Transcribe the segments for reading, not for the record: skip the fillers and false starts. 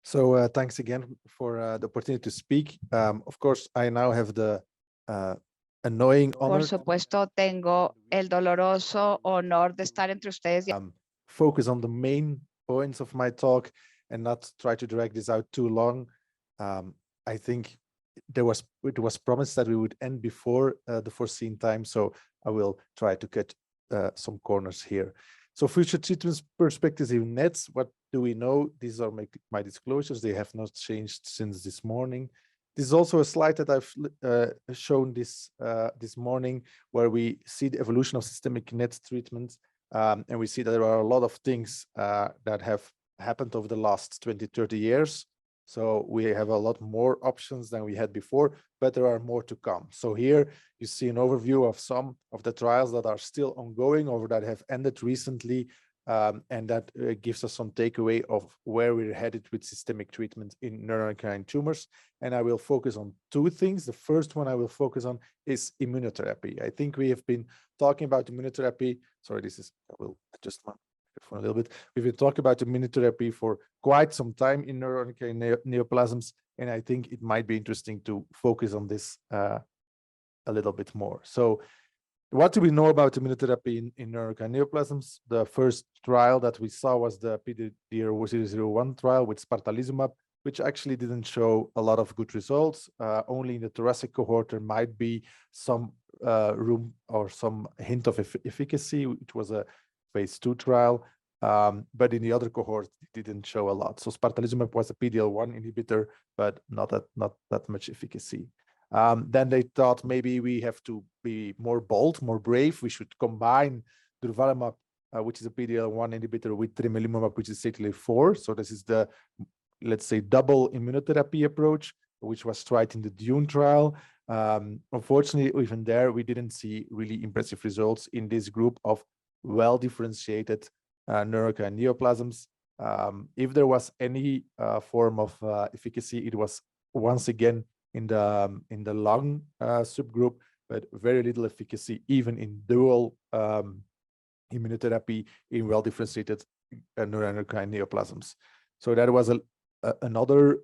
So thanks again for the opportunity to speak. Of course, I now have the annoying honor. Por supuesto, tengo el doloroso honor de estar entre ustedes. Focus on the main points of my talk and not try to drag this out too long. I think it was promised that we would end before the foreseen time, so I will try to cut some corners here. So future treatments perspectives in nets, what do we know? These are my disclosures. They have not changed since this morning. This is also a slide that I've shown this morning, where we see the evolution of systemic net treatment. And we see that there are a lot of things that have happened over the last 20, 30 years. So we have a lot more options than we had before, but there are more to come. So here you see an overview of some of the trials that are still ongoing or that have ended recently. And that gives us some takeaway of where we're headed with systemic treatment in neuroendocrine tumors. And I will focus on two things. The first one I will focus on is immunotherapy. I think we have been talking about immunotherapy. Sorry, I will adjust my microphone a little bit. We've been talking about immunotherapy for quite some time in neuroendocrine neoplasms. And I think it might be interesting to focus on this a little bit more. So what do we know about immunotherapy in neuroendocrine neoplasms? The first trial that we saw was the PDR001 trial with spartalizumab, which actually didn't show a lot of good results. Only in the thoracic cohort, there might be some room or some hint of efficacy. It was a phase 2 trial, but in the other cohort, it didn't show a lot. So spartalizumab was a PD-L1 inhibitor, but not that much efficacy. Then they thought maybe we have to be more bold, more brave. We should combine durvalumab, which is a PD-L1 inhibitor, with tremelimumab, which is CTLA-4. So this is the, let's say, double immunotherapy approach, which was tried in the DUNE trial. Unfortunately, even there, we didn't see really impressive results in this group of well-differentiated neuroendocrine neoplasms. If there was any form of efficacy, it was once again in the lung subgroup, but very little efficacy even in dual immunotherapy in well-differentiated neuroendocrine neoplasms. So that was another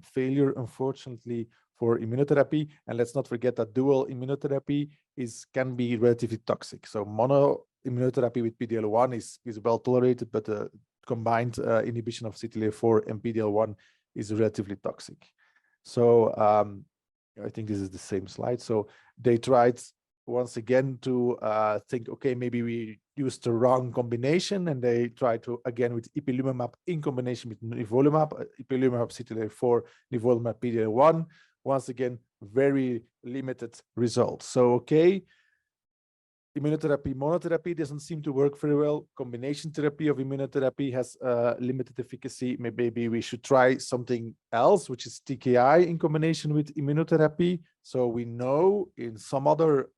failure, unfortunately, for immunotherapy. And let's not forget that dual immunotherapy can be relatively toxic. So mono immunotherapy with PD-L1 is well tolerated, but combined inhibition of CTLA-4 and PD-L1 is relatively toxic. So I think this is the same slide. So they tried once again to think, okay, maybe we used the wrong combination, and they tried to, again, with ipilimumab in combination with nivolumab, ipilimumab CTLA-4, nivolumab PD-L1. Once again, very limited results. So, okay, immunotherapy monotherapy doesn't seem to work very well. Combination therapy of immunotherapy has limited efficacy. Maybe we should try something else, which is TKI in combination with immunotherapy. So we know in some other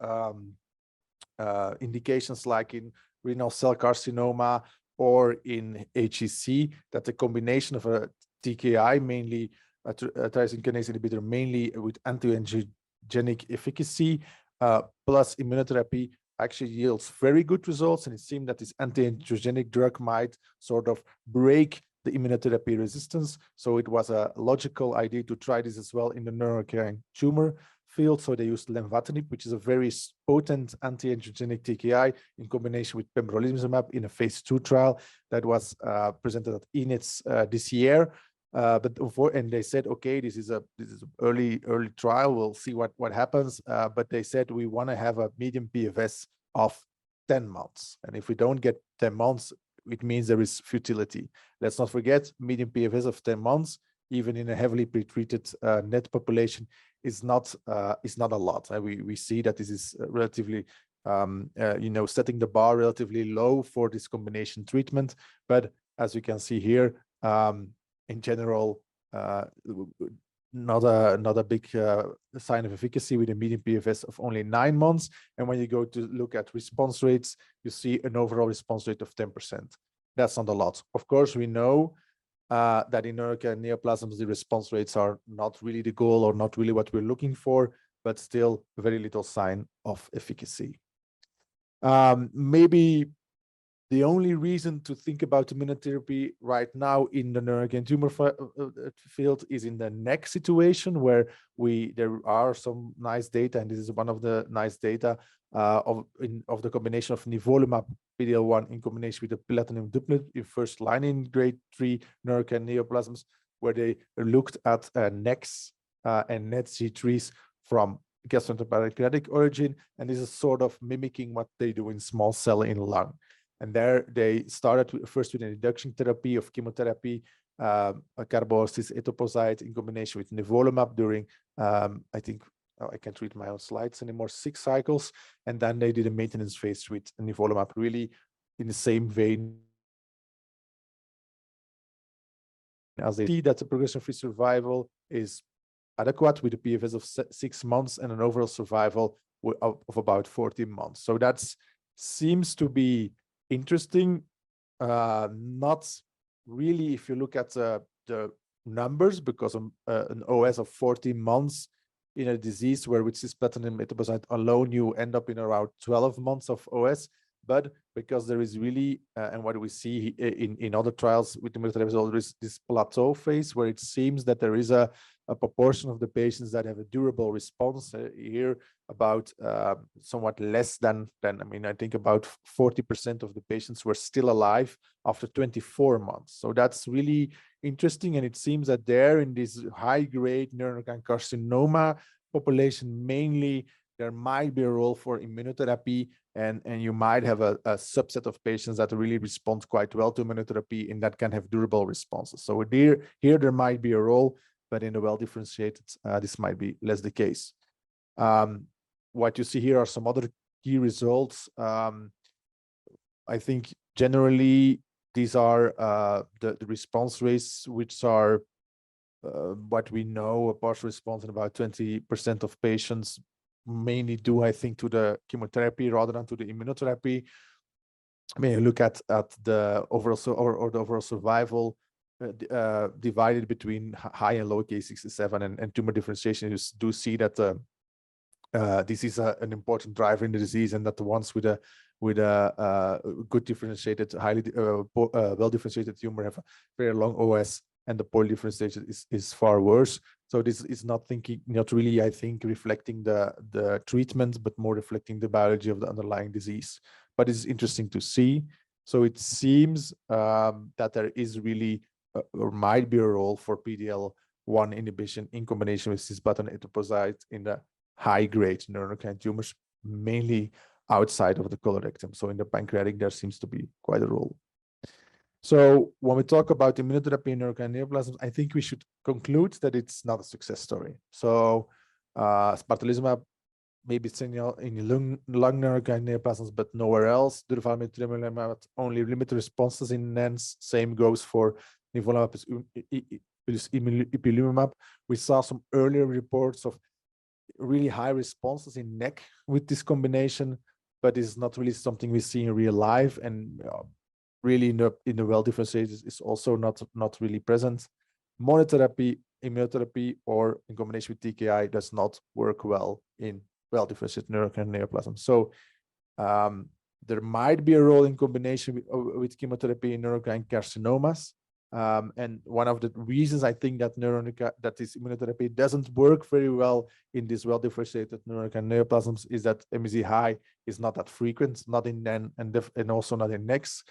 indications, like in renal cell carcinoma or in HCC, that the combination of a TKI, mainly a tyrosine kinase inhibitor, mainly with anti-angiogenic efficacy, plus immunotherapy, actually yields very good results. And it seemed that this anti-angiogenic drug might sort of break the immunotherapy resistance. So it was a logical idea to try this as well in the neuroendocrine tumor field. So they used lenvatinib, which is a very potent anti-angiogenic TKI, in combination with pembrolizumab in a phase 2 trial that was presented at ENITS this year. And they said, okay, this is an early trial. We'll see what happens. But they said we want to have a median PFS of 10 months. And if we don't get 10 months, it means there is futility. Let's not forget, median PFS of 10 months, even in a heavily pretreated NET population, is not a lot. We see that this is relatively, setting the bar relatively low for this combination treatment. But as you can see here, in general, not a big sign of efficacy, with a median PFS of only 9 months. And when you go to look at response rates, you see an overall response rate of 10%. That's not a lot. Of course, we know that in neuroendocrine neoplasms, the response rates are not really the goal, or not really what we're looking for, but still very little sign of efficacy. Maybe The only reason to think about immunotherapy right now in the neuroendocrine tumor field is in the next situation where there are some nice data, and this is one of the nice data of the combination of nivolumab PD-L1 in combination with the platinum doublet in first line in grade 3 neuroendocrine neoplasms, where they looked at NECs and NET-G3s from gastroenteropancreatic origin, and this is sort of mimicking what they do in small cell in lung. And there they started first with an induction therapy of chemotherapy, carboxyl etoposide in combination with nivolumab during, I think, I can't read my own slides anymore, 6 cycles. And then they did a maintenance phase with nivolumab, really in the same vein as they see that the progression-free survival is adequate with a PFS of 6 months and an overall survival of about 14 months. So that seems to be interesting. Not really if you look at the numbers, because an OS of 14 months in a disease where with cisplatin etoposide alone you end up in around 12 months of OS. But because there is really, and what we see in other trials with immunotherapy, there is this plateau phase where it seems that there is a proportion of the patients that have a durable response. Here, about somewhat less than, I mean, I think about 40% of the patients were still alive after 24 months. So that's really interesting. And it seems that there in this high-grade neuroendocrine carcinoma population, mainly, there might be a role for immunotherapy, and you might have a subset of patients that really respond quite well to immunotherapy and that can have durable responses. So here there might be a role, but in the well-differentiated, this might be less the case. What you see here are some other key results. I think generally these are the response rates, which are what we know, a partial response in about 20% of patients, mainly due, I think, to the chemotherapy rather than to the immunotherapy. I mean, you look at the overall the overall survival divided between high and low K67 and tumor differentiation. You do see that this is an important driver in the disease, and that the ones with a good differentiated, highly well differentiated tumor have a very long OS, and the poorly differentiated is far worse. So this is not really, I think, reflecting the treatment, but more reflecting the biology of the underlying disease. But it's interesting to see. So it seems that there is really, or might be a role for PD-L1 inhibition in combination with cisplatin etoposide in the high-grade neuroendocrine tumors, mainly outside of the colorectum. So in the pancreatic, there seems to be quite a role. So when we talk about immunotherapy in neuroendocrine neoplasms, I think we should conclude that it's not a success story. So spartalizumab maybe it's in lung neuroendocrine neoplasms, but nowhere else. Durvalumab, tremelimumab, only limited responses in NENs. Same goes for nivolumab plus ipilimumab. We saw some earlier reports of really high responses in NEC with this combination, but it's not really something we see in real life, and really in the well-differentiated is also not really present. Monotherapy, immunotherapy, or in combination with TKI does not work well in well-differentiated neuroendocrine neoplasm. So there might be a role in combination with chemotherapy in neuroendocrine carcinomas. And one of the reasons I think that this immunotherapy doesn't work very well in these well-differentiated neuroendocrine neoplasms is that MSI high is not that frequent, not in NEN and also not in NECs.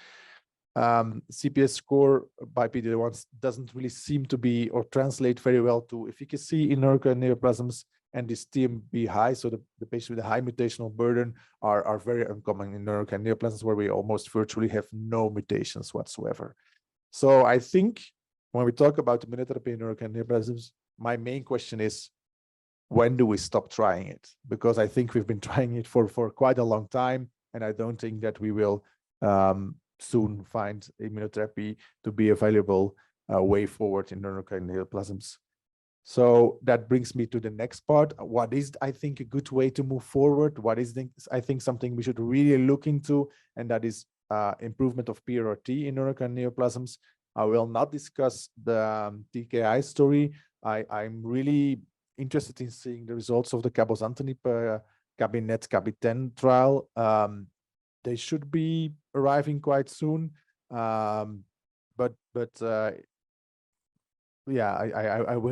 CPS score by PD-L1 doesn't really seem to be or translate very well to efficacy in neuroendocrine neoplasms, and this TMB high, so the patients with a high mutational burden are very uncommon in neuroendocrine neoplasms, where we almost virtually have no mutations whatsoever. So I think when we talk about immunotherapy in neuroendocrine neoplasms, my main question is, when do we stop trying it? Because I think we've been trying it for quite a long time, and I don't think that we will soon find immunotherapy to be a valuable way forward in neuroendocrine neoplasms. So that brings me to the next part. What is, I think, a good way to move forward? What is, I think, something we should really look into, and that is improvement of PRRT in neuroendocrine neoplasms. I will not discuss the TKI story. I'm really interested in seeing the results of the cabozantinib CABINET CABI10 trial. they should be arriving quite soon. But yeah,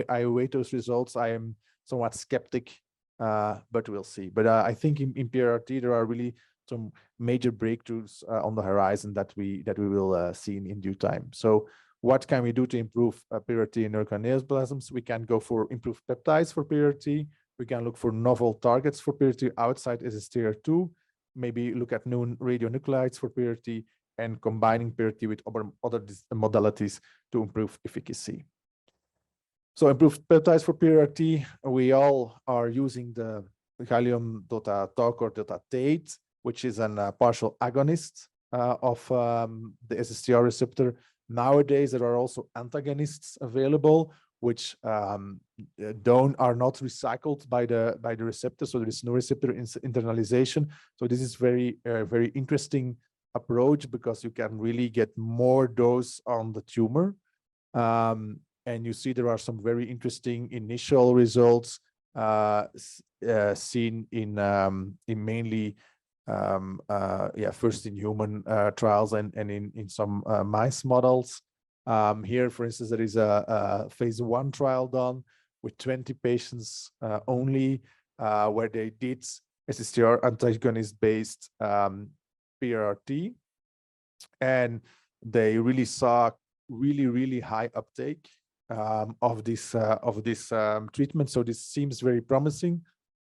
I await those results. I am somewhat skeptic, but we'll see. But I think in PRRT there are really some major breakthroughs on the horizon that we will see in due time. So what can we do to improve PRRT in neurokineoplasms? We can go for improved peptides for PRRT. We can look for novel targets for PRRT outside SSTR2. Maybe look at new radionuclides for PRRT and combining PRRT with other modalities to improve efficacy. So improved peptides for PRRT, we all are using the gallium DOTA-TOC or DOTA-TATE, which is a partial agonist of the SSTR receptor. Nowadays, there are also antagonists available, which are not recycled by the receptor, so there is no receptor internalization. So this is very interesting approach because you can really get more dose on the tumor. And you see there are some very interesting initial results seen in mainly first in human trials and in some mice models. Here, for instance, there is a phase 1 trial done with 20 patients only, where they did SSTR antagonist-based PRRT, and they really saw really high uptake of this treatment. So this seems very promising.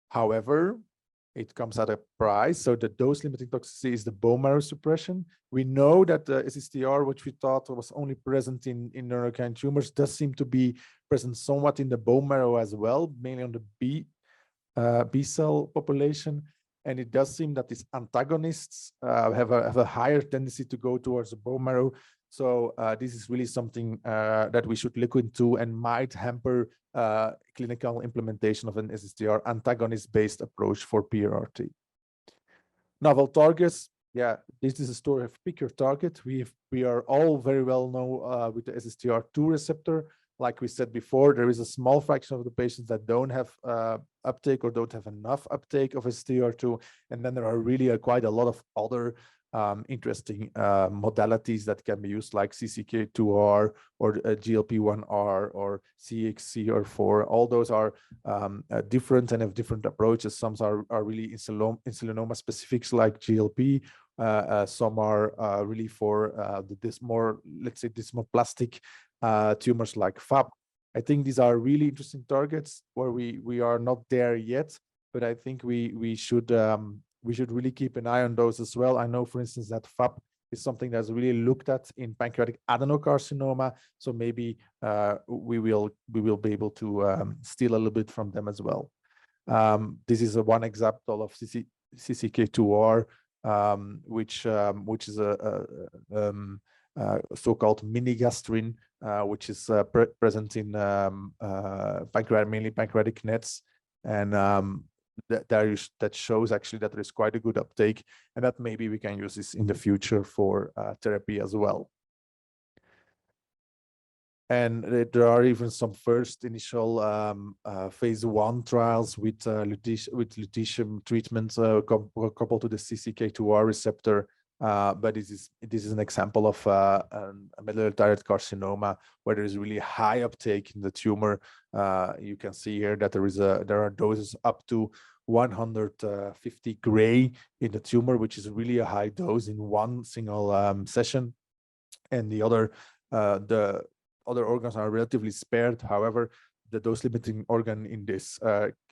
However, it comes at a price. So the dose-limiting toxicity is the bone marrow suppression. We know that the SSTR, which we thought was only present in neurokine tumors, does seem to be present somewhat in the bone marrow as well, mainly on the B cell population. And it does seem that these antagonists have a higher tendency to go towards the bone marrow. So this is really something that we should look into and might hamper clinical implementation of an SSTR antagonist-based approach for PRRT. Novel targets, yeah, this is a story of pick your target. We are all very well known with the SSTR2 receptor. Like we said before, there is a small fraction of the patients that don't have uptake or don't have enough uptake of SSTR2, and then there are really quite a lot of other interesting modalities that can be used, like CCK2R or GLP-1R or CXCR4. All those are different and have different approaches. Some are really insulinoma specifics like GLP. Some are really for this more, let's say, desmoplastic tumors like FAP. I think these are really interesting targets where we are not there yet, but I think we should really keep an eye on those as well. I know, for instance, that FAP is something that's really looked at in pancreatic adenocarcinoma. So maybe we will be able to steal a little bit from them as well. This is one example of CCK2R, which is a so-called mini-gastrin, which is present in mainly pancreatic nets, and that shows actually that there is quite a good uptake, and that maybe we can use this in the future for therapy as well. And there are even some first initial phase 1 trials with lutetium treatments coupled to the CCK2R receptor. But this is an example of a medullary thyroid carcinoma where there is really high uptake in the tumor. You can see here that there are doses up to 150 gray in the tumor, which is really a high dose in one single session. And the other organs are relatively spared. However, the dose-limiting organ in this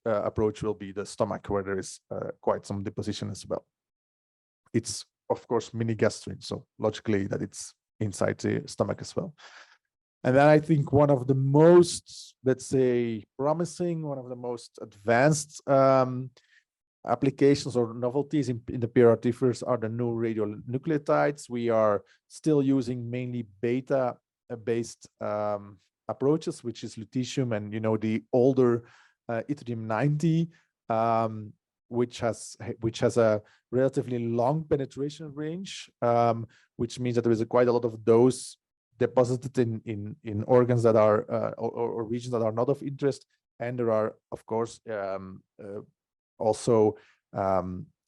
approach will be the stomach, where there is quite some deposition as well. It's of course mini-gastrin, so logically that it's inside the stomach as well. And then I think one of the most, let's say, promising, one of the most advanced applications or novelties in the PRRT fields are the new radionucleotides. We are still using mainly beta-based approaches, which is lutetium and the older yttrium-90, which has a relatively long penetration range, which means that there is quite a lot of dose deposited in organs that are or regions that are not of interest, and there are of course also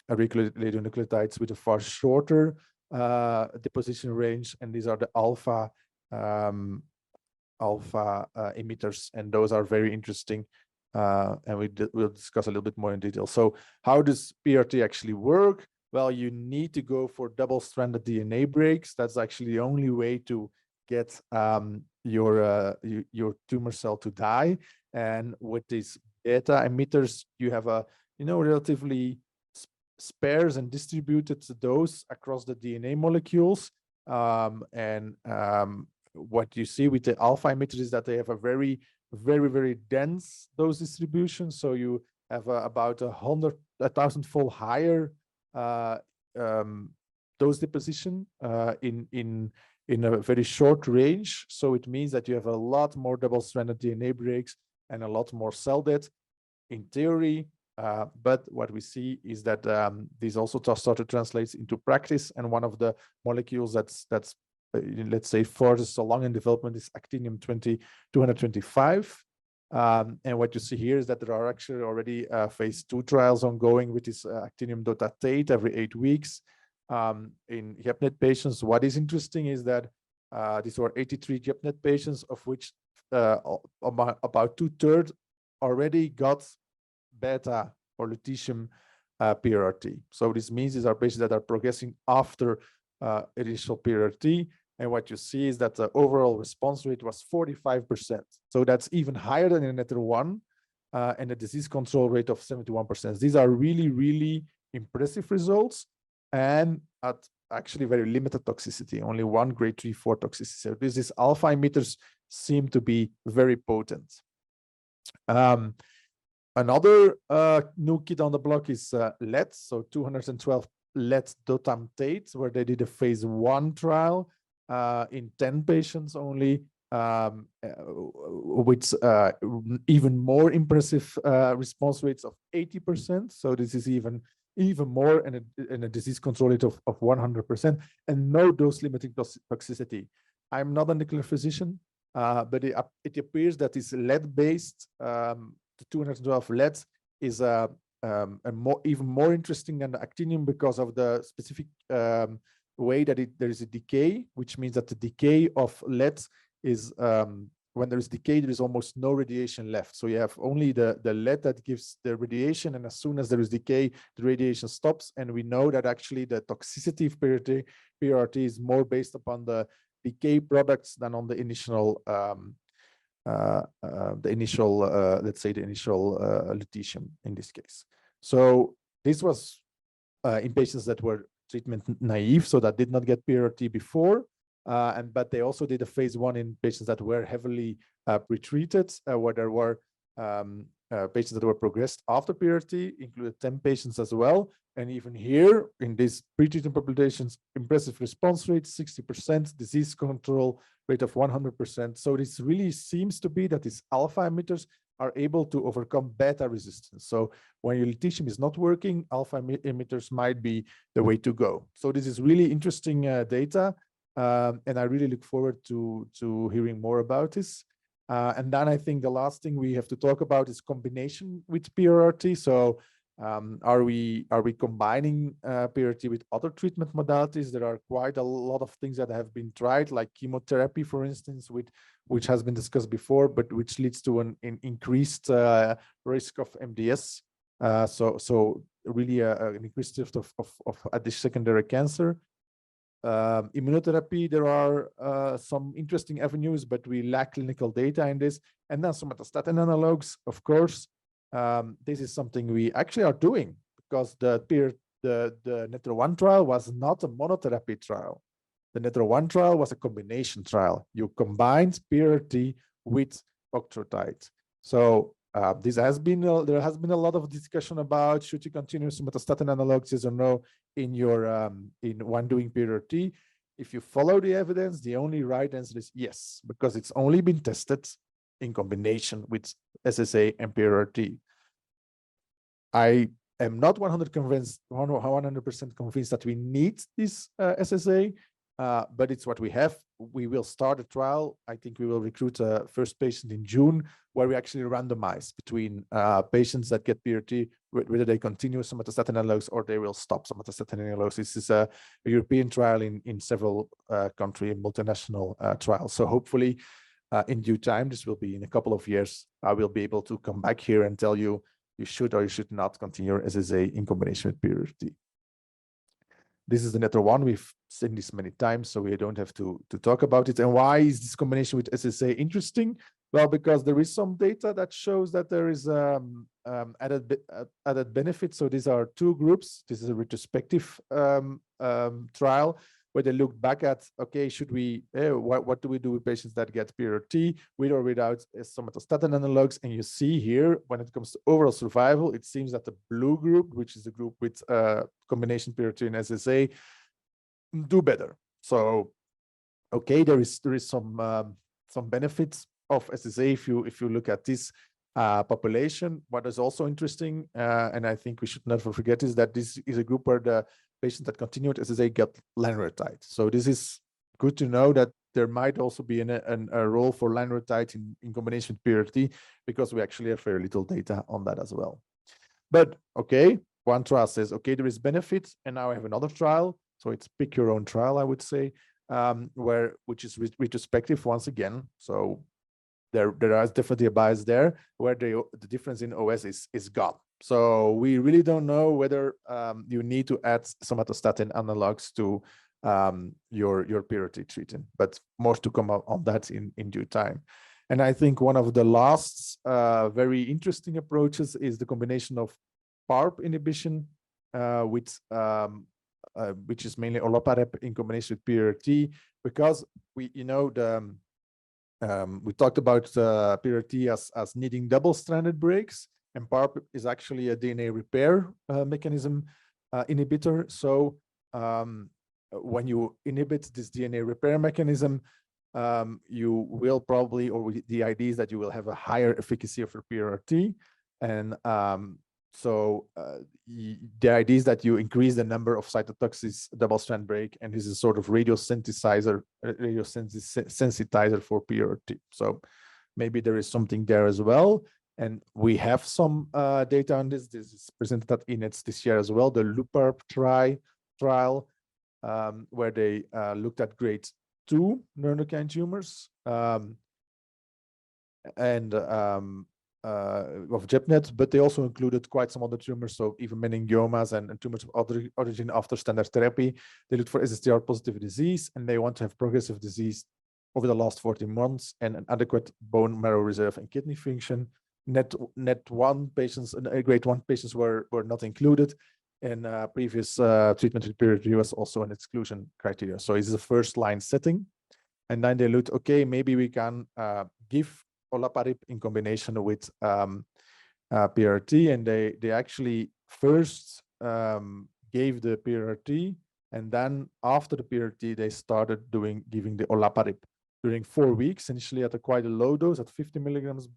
radionuclides with a far shorter deposition range, and these are the alpha emitters, and those are very interesting, and we'll discuss a little bit more in detail. So how does PRT actually work? Well, you need to go for double-stranded DNA breaks. That's actually the only way to get your tumor cell to die. And with these beta emitters, you have a relatively sparse and distributed dose across the DNA molecules. What you see with the alpha emitters is that they have a very, very dense dose distribution. So you have about 1,000-fold higher dose deposition in a very short range. So it means that you have a lot more double-stranded DNA breaks and a lot more cell death in theory. But what we see is that this also start to translate into practice. And one of the molecules that's let's say furthest along in development is actinium-225. And what you see here is that there are actually already phase 2 trials ongoing with this actinium dotatate every 8 weeks in GEP-NET patients. What is interesting is that these were 83 GEP-NET patients, of which about 2/3 already got beta or lutetium PRRT. So this means these are patients that are progressing after initial PRRT. And what you see is that the overall response rate was 45%. So that's even higher than in NETTER-1, and a disease control rate of 71%. These are really, really impressive results, and at actually very limited toxicity, only 1 grade 3/4 toxicity. So these alpha emitters seem to be very potent. Another new kid on the block is lead, so 212 lead dotamtate, where they did a phase 1 trial in 10 patients only, with even more impressive response rates of 80%. So this is even more, and a disease control rate of 100%, and no dose-limiting toxicity. I'm not a nuclear physician, but it appears that this lead-based, the 212 lead is even more interesting than the actinium because of the specific way that there is a decay, which means that the decay of lead is when there is decay, there is almost no radiation left. So you have only the lead that gives the radiation, and as soon as there is decay, the radiation stops. And we know that actually the toxicity of PRRT is more based upon the decay products than on the initial let's say the initial lutetium in this case. So this was in patients that were treatment naive, so that did not get PRRT before, but they also did a phase 1 in patients that were heavily pretreated, where there were patients that were progressed after PRRT, included 10 patients as well. And even here in these pretreated populations, impressive response rate, 60%, disease control rate of 100%. So this really seems to be that these alpha emitters are able to overcome beta resistance. So when your lutetium is not working, alpha emitters might be the way to go. So this is really interesting data, and I really look forward to hearing more about this. And then I think the last thing we have to talk about is combination with PRRT. So are we combining PRRT with other treatment modalities? There are quite a lot of things that have been tried, like chemotherapy, for instance, which has been discussed before, but which leads to an increased risk of MDS. So really an increased risk of additional secondary cancer. Immunotherapy, there are some interesting avenues, but we lack clinical data in this. And then somatostatin analogs, of course. This is something we actually are doing, because the NETTER-1 trial was not a monotherapy trial. The NETTER-1 trial was a combination trial. You combined PRRT with octreotide. So there has been a lot of discussion about should you continue somatostatin analogs, yes or no, when doing PRRT. If you follow the evidence, the only right answer is yes, because it's only been tested in combination with SSA and PRRT. I am not 100% convinced that we need this SSA, but it's what we have. We will start a trial. I think we will recruit a first patient in June, where we actually randomize between patients that get PRT, whether they continue somatostatin analogs or they will stop somatostatin analogs. This is a European trial in several country multinational trials. So hopefully in due time, this will be in a couple of years, I will be able to come back here and tell you, you should or you should not continue SSA in combination with PRT. This is the nether one. We've seen this many times, so we don't have to talk about it. And why is this combination with SSA interesting? Well, because there is some data that shows that there is added benefit. So these are two groups. This is a retrospective trial where they look back at, okay, should we, what do we do with patients that get PRT with or without somatostatin analogs? And you see here, when it comes to overall survival, it seems that the blue group, which is the group with combination PRT and SSA, do better. So, okay, there is some benefits of SSA if you look at this population. What is also interesting, and I think we should never forget, is that this is a group where the patients that continue with SSA get lanreotide. So this is good to know that there might also be a role for lanreotide in combination with PRT, because we actually have very little data on that as well. But okay, one trial says, okay, there is benefit, and now I have another trial. So it's pick your own trial, I would say, which is retrospective once again. So there is definitely a bias there, where the difference in OS is gone. So we really don't know whether you need to add somatostatin analogs to your PRT treatment, but more to come on that in due time. And I think one of the last very interesting approaches is the combination of PARP inhibition with which is mainly olaparib in combination with PRT, because we talked about PRT as needing double-stranded breaks, and PARP is actually a DNA repair mechanism inhibitor. So when you inhibit this DNA repair mechanism, you will probably, or the idea is that you will have a higher efficacy of your PRT. And so the idea is that you increase the number of cytotoxic double-strand break, and this is sort of radiosensitizer for PRT. So maybe there is something there as well. And we have some data on this. This is presented at INETS this year as well, the LUPARP trial, where they looked at grade 2 neuroendocrine tumors of JEPNET, but they also included quite some other tumors, so even meningiomas and tumors of other origin after standard therapy. They looked for SSTR positive disease, and they want to have progressive disease over the last 14 months and an adequate bone marrow reserve and kidney function. Net 1 patients, grade 1 patients were not included, and previous treatment with PRT was also an exclusion criteria. So it's a first-line setting. And then they looked, okay, maybe we can give olaparib in combination with PRT, and they actually first gave the PRT, and then after the PRT they started giving the olaparib during 4 weeks, initially at quite a low dose at 50 milligrams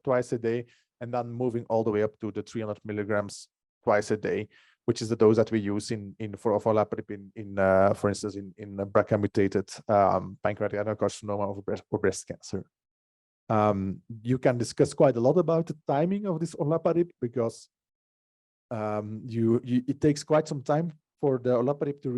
twice a day, and then moving all the way up to the 300 milligrams twice a day, which is the dose that we use for olaparib for instance, in BRCA mutated pancreatic adenocarcinoma or breast cancer. You can discuss quite a lot about the timing of this olaparib, because it takes quite some time for the olaparib to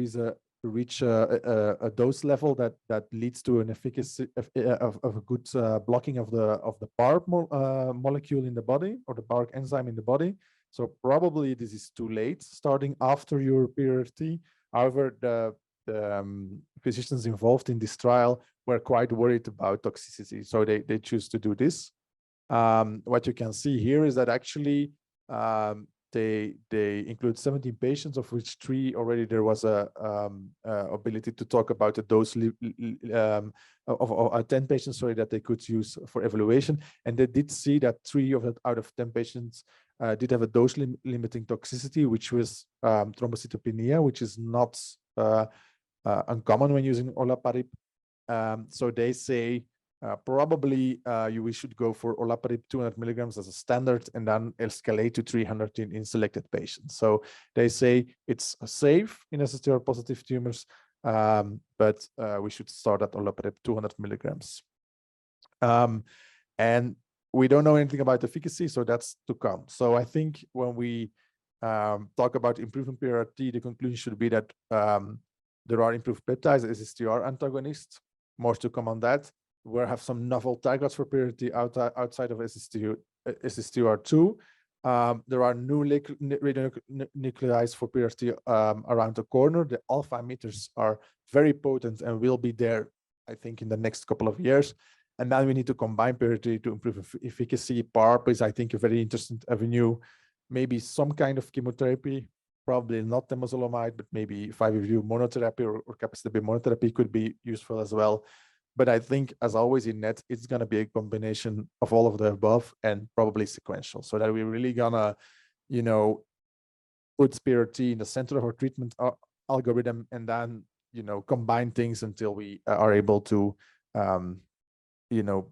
reach a dose level that leads to an efficacy of a good blocking of the PARP molecule in the body, or the PARP enzyme in the body. So probably this is too late, starting after your PRT. However, the physicians involved in this trial were quite worried about toxicity, so they choose to do this. What you can see here is that actually they include 17 patients, of which 3 already there was a ability to talk about a dose of 10 patients, sorry, that they could use for evaluation, and they did see that 3 out of 10 patients did have a dose limiting toxicity, which was thrombocytopenia, which is not uncommon when using olaparib. So they say probably we should go for olaparib 200 milligrams as a standard, and then escalate to 300 in selected patients. So they say it's safe in SSTR positive tumors, but we should start at olaparib 200 milligrams. And we don't know anything about efficacy, so that's to come. So I think when we talk about improving PRRT, the conclusion should be that there are improved peptides, SSTR antagonists. More to come on that. We have some novel targets for PRRT outside of SSTR2. There are new radionuclides for PRRT around the corner. The alpha emitters are very potent and will be there, I think, in the next couple of years. And then we need to combine PRRT to improve efficacy. PARP is, I think, a very interesting avenue. Maybe some kind of chemotherapy, probably not temozolomide, but maybe 5-FU monotherapy or capecitabine monotherapy could be useful as well. But I think, as always in NET, it's going to be a combination of all of the above and probably sequential, so that we're really going to, you know, put PRRT in the center of our treatment algorithm and then, you know, combine things until we are able to, you know,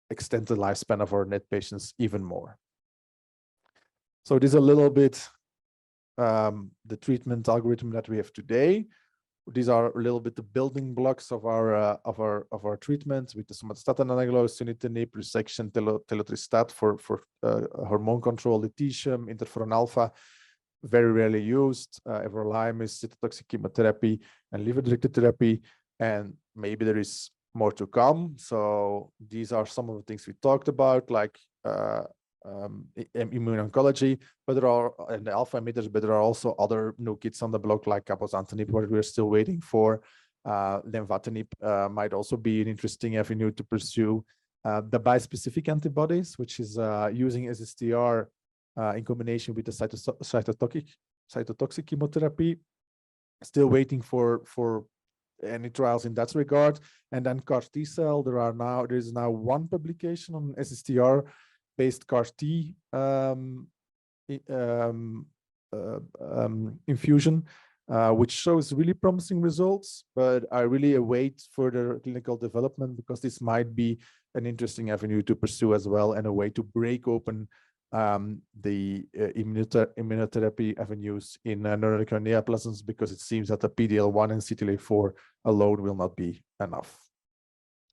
extend the lifespan of our NET patients even more. So this is a little bit the treatment algorithm that we have today. These are a little bit the building blocks of our treatment with the somatostatin analogs, sunitinib, resection, telotristat for hormone control, lutetium, interferon alpha, very rarely used, everolimus, cytotoxic chemotherapy, and liver-directed therapy, and maybe there is more to come. So these are some of the things we talked about, like immune oncology, but there are and the alpha emitters, but there are also other new kits on the block like cabozantinib, what we're still waiting for. Lenvatinib might also be an interesting avenue to pursue. The bispecific antibodies, which is using SSTR in combination with the cytotoxic chemotherapy. Still waiting for any trials in that regard. And then CAR T cell, there is now one publication on SSTR based CAR T infusion, which shows really promising results, but I really await further clinical development because this might be an interesting avenue to pursue as well, and a way to break open the immunotherapy avenues in neuroendocrine neoplasms, because it seems that the PD-L1 and CTLA-4 alone will not be enough.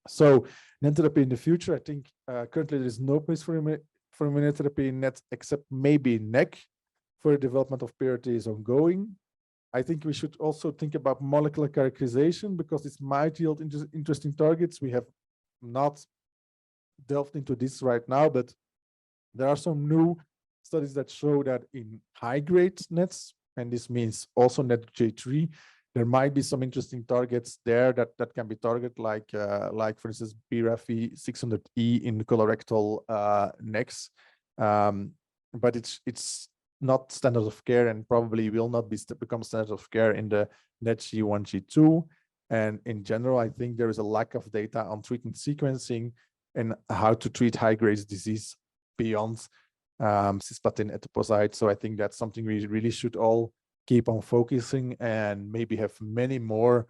So NET therapy in the future, I think currently there is no place for immunotherapy in NET except maybe NEC. Further development of PRRT is ongoing. I think we should also think about molecular characterization, because this might yield interesting targets. We have not delved into this right now, but there are some new studies that show that in high-grade NETs, and this means also NET-J3, there might be some interesting targets there that can be targeted, like for instance, BRAF 600E in colorectal NECs. But it's not standard of care, and probably will not become standard of care in the NET G1, G2. And in general, I think there is a lack of data on treatment sequencing and how to treat high-grade disease beyond cisplatin etoposide. So I think that's something we really should all keep on focusing, and maybe have many more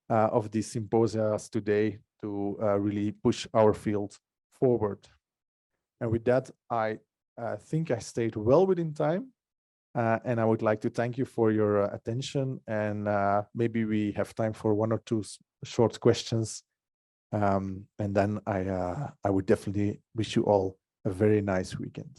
of these symposia today to really push our field forward. And with that, I think I stayed well within time, and I would like to thank you for your attention, and maybe we have time for 1 or 2 short questions, and then I would definitely wish you all a very nice weekend.